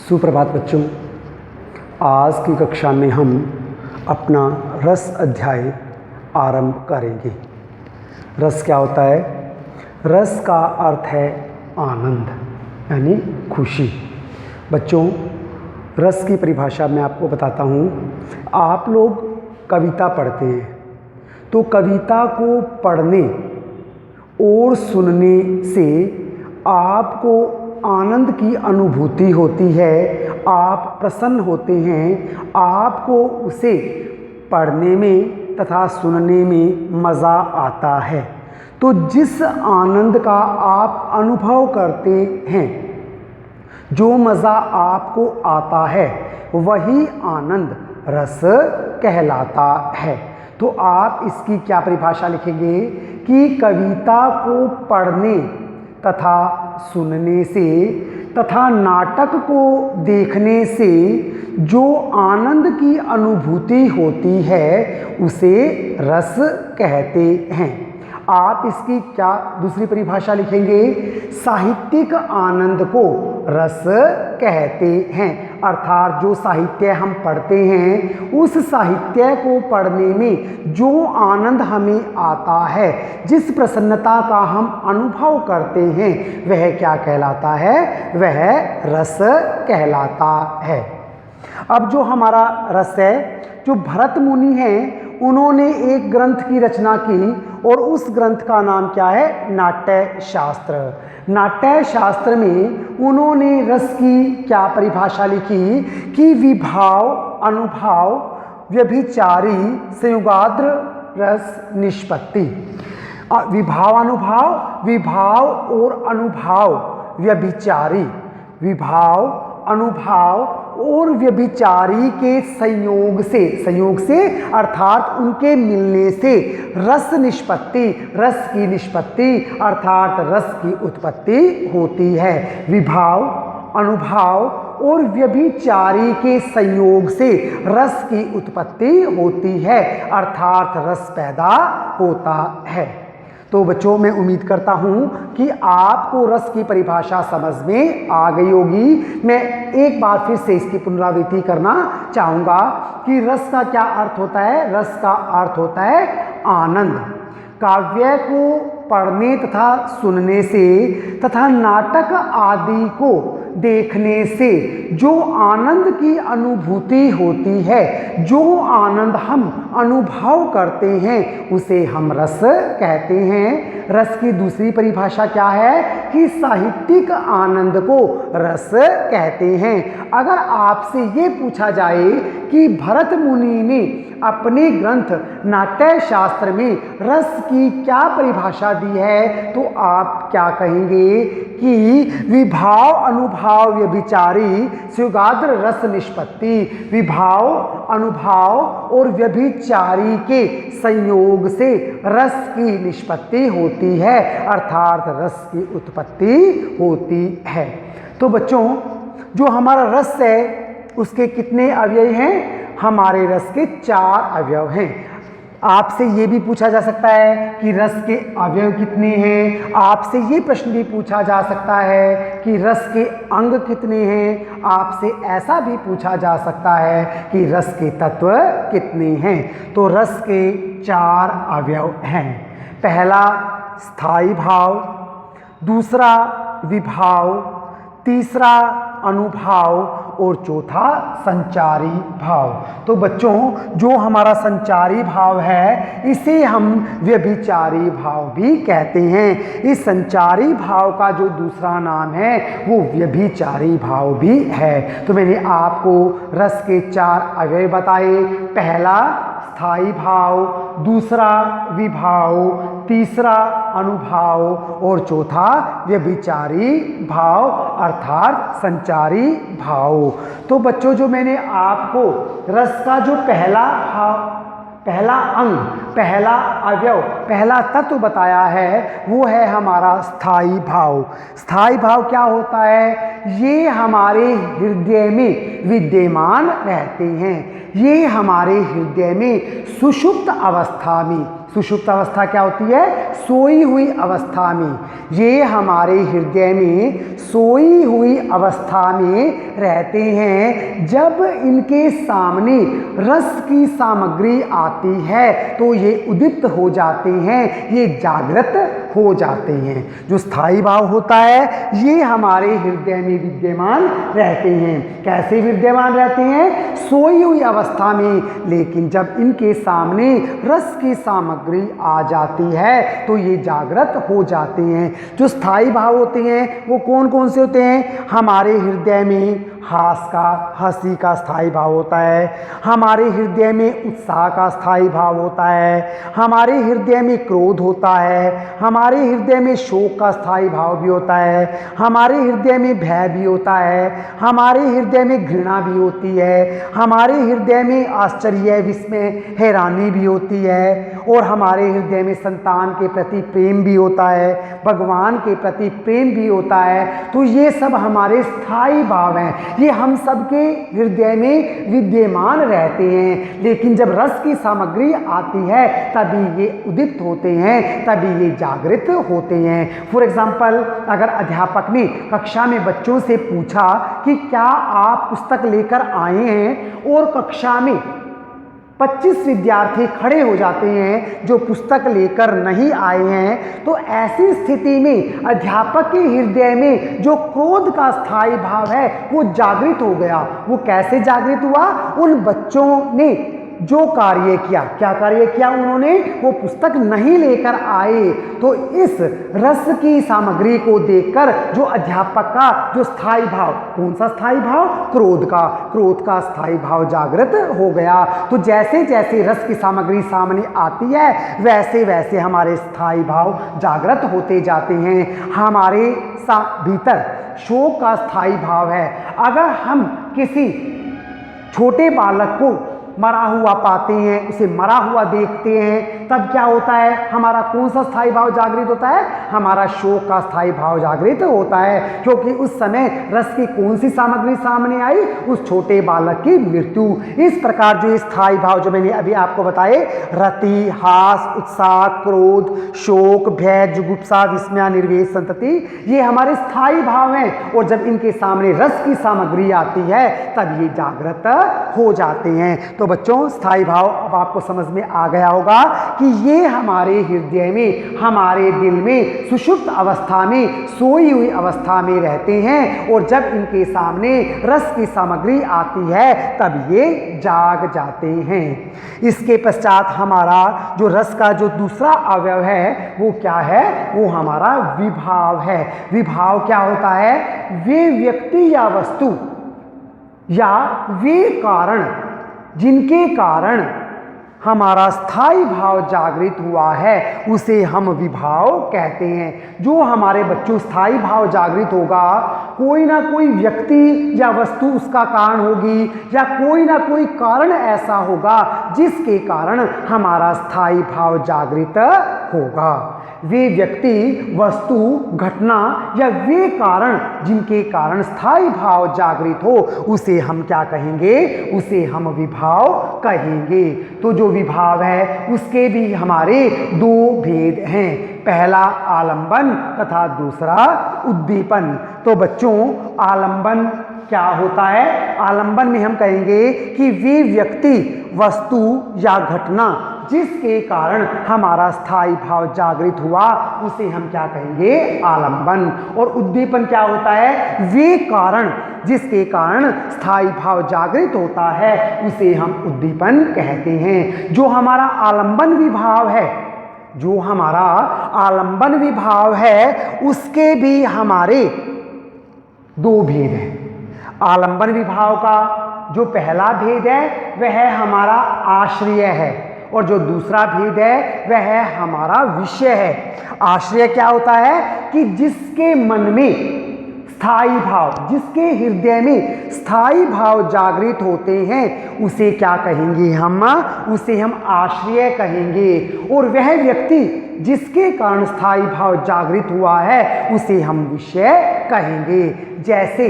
सुप्रभात बच्चों। आज की कक्षा में हम अपना रस अध्याय आरंभ करेंगे। रस क्या होता है? रस का अर्थ है आनंद यानी खुशी। बच्चों, रस की परिभाषा मैं आपको बताता हूँ। आप लोग कविता पढ़ते हैं तो कविता को पढ़ने और सुनने से आपको आनंद की अनुभूति होती है, आप प्रसन्न होते हैं, आपको उसे पढ़ने में तथा सुनने में मज़ा आता है। तो जिस आनंद का आप अनुभव करते हैं, जो मज़ा आपको आता है, वही आनंद रस कहलाता है। तो आप इसकी क्या परिभाषा लिखेंगे कि कविता को पढ़ने तथा सुनने से तथा नाटक को देखने से जो आनंद की अनुभूति होती है उसे रस कहते हैं। आप इसकी क्या दूसरी परिभाषा लिखेंगे? साहित्यिक आनंद को रस कहते हैं। अर्थात जो साहित्य हम पढ़ते हैं, उस साहित्य को पढ़ने में जो आनंद हमें आता है, जिस प्रसन्नता का हम अनुभव करते हैं, वह क्या कहलाता है? वह रस कहलाता है। अब जो हमारा रस है, जो भरत मुनि हैं, उन्होंने एक ग्रंथ की रचना की और उस ग्रंथ का नाम क्या है? नाट्य शास्त्र। नाट्य शास्त्र में उन्होंने रस की क्या परिभाषा लिखी कि विभाव, अनुभाव, व्यभिचारी, संयोगाद्र रस निष्पत्ति। विभाव अनुभाव, विभाव और अनुभाव व्यभिचारी, विभाव अनुभाव और व्यभिचारी के संयोग से अर्थात उनके मिलने से रस निष्पत्ति, रस की निष्पत्ति अर्थात रस की उत्पत्ति होती है। विभाव, अनुभाव और व्यभिचारी के संयोग से रस की उत्पत्ति होती है अर्थात रस पैदा होता है। तो बच्चों, मैं उम्मीद करता हूँ कि आपको रस की परिभाषा समझ में आ गई होगी। मैं एक बार फिर से इसकी पुनरावृत्ति करना चाहूँगा कि रस का क्या अर्थ होता है? रस का अर्थ होता है आनंद। काव्य को पढ़ने तथा सुनने से तथा नाटक आदि को देखने से जो आनंद की अनुभूति होती है, जो आनंद हम अनुभव करते हैं, उसे हम रस कहते हैं। रस की दूसरी परिभाषा क्या है कि साहित्यिक आनंद को रस कहते हैं। अगर आपसे ये पूछा जाए कि भरत मुनि ने अपने ग्रंथ नाट्य शास्त्र में रस की क्या परिभाषा दी है, तो आप क्या कहेंगे कि विभाव, अनुभाव, व्यभिचारी, संयोगाद्र रस निष्पत्ति। विभाव, अनुभाव और व्यभिचारी के संयोग से रस की निष्पत्ति होती है अर्थात रस की उत्पत्ति होती है। तो बच्चों, जो हमारा रस है उसके कितने अवयव हैं? हमारे रस के 4 अवयव हैं। आपसे ये भी पूछा जा सकता है कि रस के अवयव कितने हैं। आपसे ये प्रश्न भी पूछा जा सकता है कि रस के अंग कितने हैं। आपसे ऐसा भी पूछा जा सकता है कि रस के तत्व कितने हैं। तो रस के 4 अवयव हैं। पहला स्थायी भाव, दूसरा विभाव, तीसरा अनुभाव और चौथा संचारी भाव। तो बच्चों, जो हमारा संचारी भाव है, इसे हम व्यभिचारी भाव भी कहते हैं। इस संचारी भाव का जो दूसरा नाम है वो व्यभिचारी भाव भी है। तो मैंने आपको रस के 4 अवयव बताए। पहला स्थायी भाव, दूसरा विभाव, तीसरा अनुभाव और चौथा व्यभिचारी भाव अर्थात संचारी भाव। तो बच्चों, जो मैंने आपको रस का जो पहला भाव, पहला अंग, पहला अवयव, पहला तत्व बताया है, वो है हमारा स्थायी भाव। स्थायी भाव क्या होता है? ये हमारे हृदय में विद्यमान रहते हैं। ये हमारे हृदय में सुषुप्त अवस्था में सुषुप्त अवस्था क्या होती है? सोई हुई अवस्था में। ये हमारे हृदय में सोई हुई अवस्था में रहते हैं। जब इनके सामने रस की सामग्री आती है तो ये उद्दीप्त हो जाते हैं, ये जागृत हो जाते हैं। जो स्थायी भाव होता है ये हमारे हृदय में विद्यमान रहते हैं। कैसे विद्यमान रहते हैं? सोई हुई अवस्था में। लेकिन जब इनके सामने रस की सामग्री आ जाती है तो ये जागृत हो जाते हैं। जो स्थायी भाव होते हैं वो कौन कौन से होते हैं? हमारे हृदय में हंसी का स्थायी भाव होता है, हमारे हृदय में उत्साह का स्थायी भाव होता है, हमारे हृदय में क्रोध होता है, हमारे हृदय में शोक का स्थायी भाव भी होता है, हमारे हृदय में भय भी होता है, हमारे हृदय में घृणा भी होती है, हमारे हृदय में आश्चर्य, विस्मय, हैरानी भी होती है, और हमारे हृदय में संतान के प्रति प्रेम भी होता है, भगवान के प्रति प्रेम भी होता है। तो ये सब हमारे स्थायी भाव हैं, ये हम सबके हृदय में विद्यमान रहते हैं। लेकिन जब रस की सामग्री आती है तभी ये उदित होते हैं, तभी ये जागृत होते हैं। फॉर एग्जाम्पल, अगर अध्यापक ने कक्षा में बच्चों से पूछा कि क्या आप पुस्तक लेकर आए हैं, और कक्षा में 25 विद्यार्थी खड़े हो जाते हैं जो पुस्तक लेकर नहीं आए हैं, तो ऐसी स्थिति में अध्यापक के हृदय में जो क्रोध का स्थायी भाव है वो जागृत हो गया। वो कैसे जागृत हुआ? उन बच्चों ने जो कार्य किया, क्या कार्य किया उन्होंने? वो पुस्तक नहीं लेकर आए। तो इस रस की सामग्री को देखकर जो अध्यापक का जो स्थायी भाव, कौन सा स्थायी भाव? क्रोध का स्थायी भाव जागृत हो गया। तो जैसे जैसे रस की सामग्री सामने आती है वैसे वैसे हमारे स्थायी भाव जागृत होते जाते हैं। हमारे भीतर शोक का स्थायी भाव है। अगर हम किसी छोटे बालक को मरा हुआ पाते हैं, उसे मरा हुआ देखते हैं, तब क्या होता है? हमारा कौन सा स्थायी भाव जागृत होता है? हमारा शोक का स्थायी भाव जागृत होता है, क्योंकि उस समय रस की कौन सी सामग्री सामने आई? उस छोटे बालक की मृत्यु। इस प्रकार जो स्थायी भाव जो मैंने अभी आपको बताए, रति, हास, उत्साह, क्रोध, शोक, भय, जुगुप्सा, विस्मय, निर्वेश, संतति, ये हमारे स्थायी भाव हैं। और जब इनके सामने रस की सामग्री आती है तब ये जागृत हो जाते हैं। तो बच्चों, स्थायी भाव अब आपको समझ में आ गया होगा कि ये हमारे हृदय में, हमारे दिल में सुषुप्त अवस्था में, सोई हुई अवस्था में रहते हैं, और जब इनके सामने रस की सामग्री आती है तब ये जाग जाते हैं। इसके पश्चात हमारा जो रस का जो दूसरा अवयव है वो क्या है? वो हमारा विभाव है। विभाव क्या होता है? वे व्यक्ति या वस्तु या वे कारण जिनके कारण हमारा स्थायी भाव जागृत हुआ है उसे हम विभाव कहते हैं। जो हमारे बच्चों स्थायी भाव जागृत होगा, कोई ना कोई व्यक्ति या वस्तु उसका कारण होगी, या कोई ना कोई कारण ऐसा होगा जिसके कारण हमारा स्थायी भाव जागृत होगा। वे व्यक्ति, वस्तु, घटना या वे कारण जिनके कारण स्थायी भाव जागृत हो उसे हम क्या कहेंगे? उसे हम विभाव कहेंगे। तो जो विभाव है उसके भी हमारे दो भेद हैं, पहला आलंबन तथा दूसरा उद्दीपन। तो बच्चों, आलंबन क्या होता है? आलंबन में हम कहेंगे कि वे व्यक्ति, वस्तु या घटना जिसके कारण हमारा स्थायी भाव जागृत हुआ उसे हम क्या कहेंगे? आलंबन। और उद्दीपन क्या होता है? वे कारण जिसके कारण स्थायी भाव जागृत होता है उसे हम उद्दीपन कहते हैं। जो हमारा आलंबन विभाव है, जो हमारा आलंबन विभाव है उसके भी हमारे दो भेद हैं। आलंबन विभाव का जो पहला भेद है वह हमारा आश्रय है, और जो दूसरा भेद है वह हमारा विषय है। आश्रय क्या होता है? कि जिसके मन में स्थायी भाव, जिसके हृदय में स्थायी भाव जागृत होते हैं उसे क्या कहेंगे? हम उसे हम आश्रय कहेंगे। और वह व्यक्ति जिसके कारण स्थायी भाव जागृत हुआ है उसे हम विषय कहेंगे। जैसे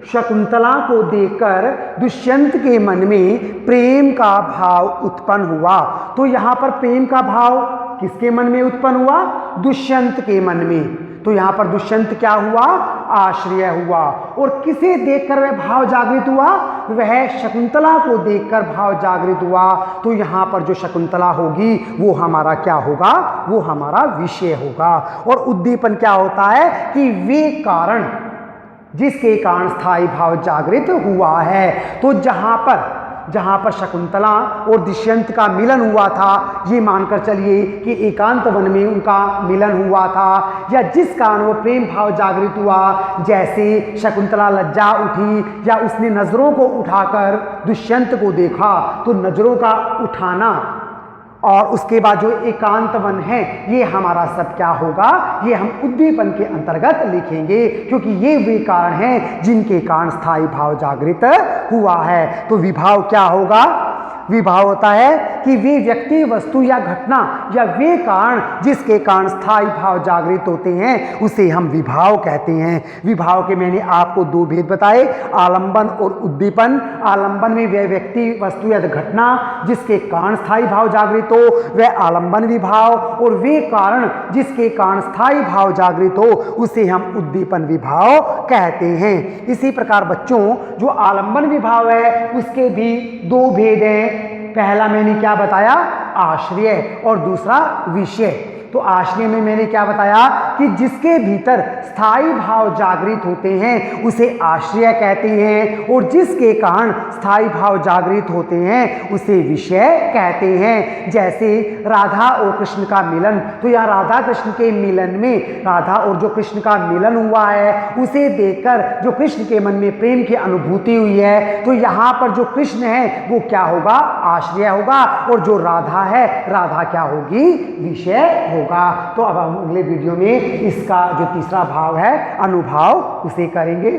शकुंतला को देखकर दुष्यंत के मन में प्रेम का भाव उत्पन्न हुआ। तो यहाँ पर प्रेम का भाव किसके मन में उत्पन्न हुआ? दुष्यंत के मन में। तो यहाँ पर दुष्यंत क्या हुआ? आश्रय हुआ। और किसे देखकर वह भाव जागृत हुआ? वह शकुंतला को देखकर भाव जागृत हुआ। तो यहाँ पर जो शकुंतला होगी वो हमारा क्या होगा? वो हमारा विषय होगा। और उद्दीपन क्या होता है कि वे कारण जिसके कारण स्थायी भाव जागृत हुआ है। तो जहां पर शकुंतला और दुष्यंत का मिलन हुआ था, ये मानकर चलिए कि एकांत वन में उनका मिलन हुआ था, या जिस कारण वो प्रेम भाव जागृत हुआ, जैसे शकुंतला लज्जा उठी या उसने नजरों को उठाकर दुष्यंत को देखा, तो नजरों का उठाना और उसके बाद जो एकांत वन है, ये हमारा सब क्या होगा? ये हम उद्दीपन के अंतर्गत लिखेंगे, क्योंकि ये वे कारण हैं जिनके कारण स्थायी भाव जागृत हुआ है। तो विभाव क्या होगा? विभाव होता है कि वे व्यक्ति, वस्तु या घटना या वे कारण जिसके कारण स्थायी भाव जागृत होते हैं, उसे हम विभाव कहते हैं। विभाव के मैंने आपको दो भेद बताए, आलंबन और उद्दीपन। आलंबन में वह व्यक्ति, वस्तु या घटना जिसके कारण स्थायी भाव जागृत हो, वह आलंबन विभाव, और वे कारण जिसके कारण स्थायी भाव जागृत हो, उसे हम उद्दीपन विभाव कहते हैं। इसी प्रकार बच्चों, जो आलंबन विभाव है उसके भी दो भेद हैं। पहला मैंने क्या बताया? आश्रय, और दूसरा विषय। तो आश्रय में मैंने क्या बताया कि जिसके भीतर स्थायी भाव जागृत होते हैं उसे आश्रय कहते हैं, और जिसके कारण स्थायी भाव जागृत होते हैं उसे विषय कहते हैं। जैसे राधा और कृष्ण का मिलन, तो यहाँ राधा कृष्ण के मिलन में, राधा और जो कृष्ण का मिलन हुआ है उसे देखकर जो कृष्ण के मन में प्रेम की अनुभूति हुई है, तो यहाँ पर जो कृष्ण है वो क्या होगा? आश्रय होगा, और जो राधा है, राधा क्या होगी? विषय होगा। तो अब हम अगले वीडियो में इसका जो तीसरा भाव है, अनुभाव, उसे करेंगे।